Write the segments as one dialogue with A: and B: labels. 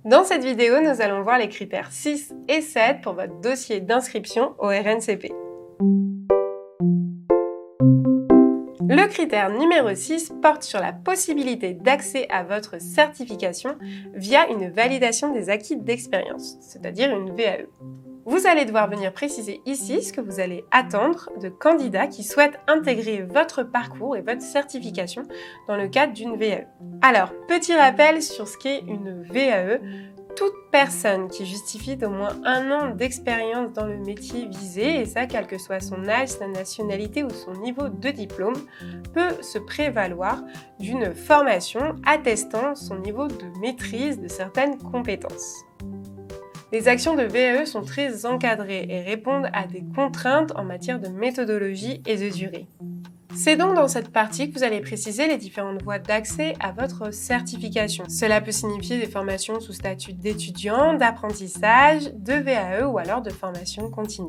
A: Dans cette vidéo, nous allons voir les critères 6 et 7 pour votre dossier d'inscription au RNCP. Le critère numéro 6 porte sur la possibilité d'accès à votre certification via une validation des acquis d'expérience, c'est-à-dire une VAE. Vous allez devoir venir préciser ici ce que vous allez attendre de candidats qui souhaitent intégrer votre parcours et votre certification dans le cadre d'une VAE. Alors, petit rappel sur ce qu'est une VAE. Toute personne qui justifie d'au moins 1 an d'expérience dans le métier visé, et ça quel que soit son âge, sa nationalité ou son niveau de diplôme, peut se prévaloir d'une formation attestant son niveau de maîtrise de certaines compétences. Les actions de VAE sont très encadrées et répondent à des contraintes en matière de méthodologie et de durée. C'est donc dans cette partie que vous allez préciser les différentes voies d'accès à votre certification. Cela peut signifier des formations sous statut d'étudiant, d'apprentissage, de VAE ou alors de formation continue.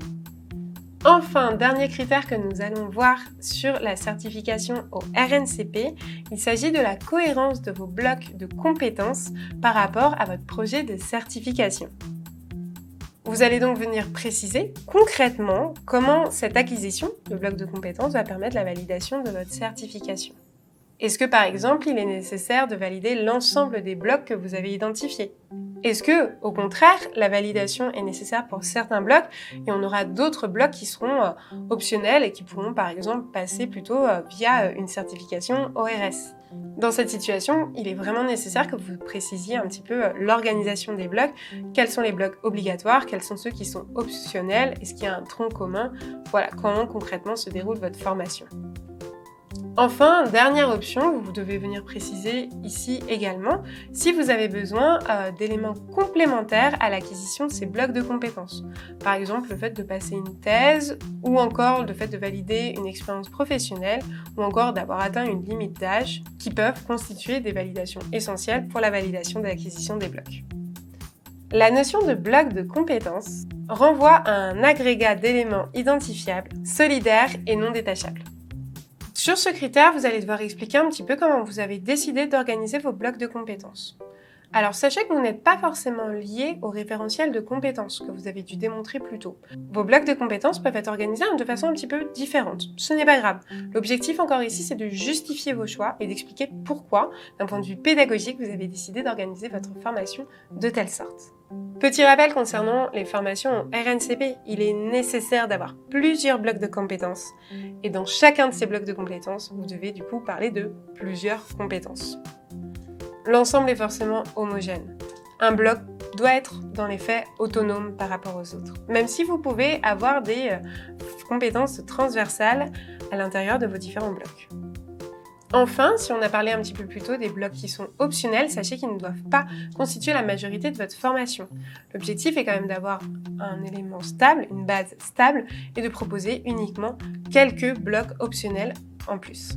A: Enfin, dernier critère que nous allons voir sur la certification au RNCP, il s'agit de la cohérence de vos blocs de compétences par rapport à votre projet de certification. Vous allez donc venir préciser concrètement comment cette acquisition de blocs de compétences va permettre la validation de votre certification. Est-ce que par exemple, il est nécessaire de valider l'ensemble des blocs que vous avez identifiés? Est-ce que, au contraire, la validation est nécessaire pour certains blocs et on aura d'autres blocs qui seront optionnels et qui pourront par exemple passer plutôt via une certification ORS? Dans cette situation, il est vraiment nécessaire que vous précisiez un petit peu l'organisation des blocs, quels sont les blocs obligatoires, quels sont ceux qui sont optionnels, est-ce qu'il y a un tronc commun, voilà, comment concrètement se déroule votre formation. Enfin, dernière option, vous devez venir préciser ici également si vous avez besoin d'éléments complémentaires à l'acquisition de ces blocs de compétences. Par exemple, le fait de passer une thèse ou encore le fait de valider une expérience professionnelle ou encore d'avoir atteint une limite d'âge qui peuvent constituer des validations essentielles pour la validation de l'acquisition des blocs. La notion de bloc de compétences renvoie à un agrégat d'éléments identifiables, solidaires et non détachables. Sur ce critère, vous allez devoir expliquer un petit peu comment vous avez décidé d'organiser vos blocs de compétences. Alors sachez que vous n'êtes pas forcément lié au référentiel de compétences que vous avez dû démontrer plus tôt. Vos blocs de compétences peuvent être organisés de façon un petit peu différente. Ce n'est pas grave. L'objectif encore ici, c'est de justifier vos choix et d'expliquer pourquoi, d'un point de vue pédagogique, vous avez décidé d'organiser votre formation de telle sorte. Petit rappel concernant les formations au RNCP, il est nécessaire d'avoir plusieurs blocs de compétences. Et dans chacun de ces blocs de compétences, vous devez du coup parler de plusieurs compétences. L'ensemble est forcément homogène. Un bloc doit être, dans les faits, autonome par rapport aux autres. Même si vous pouvez avoir des compétences transversales à l'intérieur de vos différents blocs. Enfin, si on a parlé un petit peu plus tôt des blocs qui sont optionnels, sachez qu'ils ne doivent pas constituer la majorité de votre formation. L'objectif est quand même d'avoir un élément stable, une base stable, et de proposer uniquement quelques blocs optionnels en plus.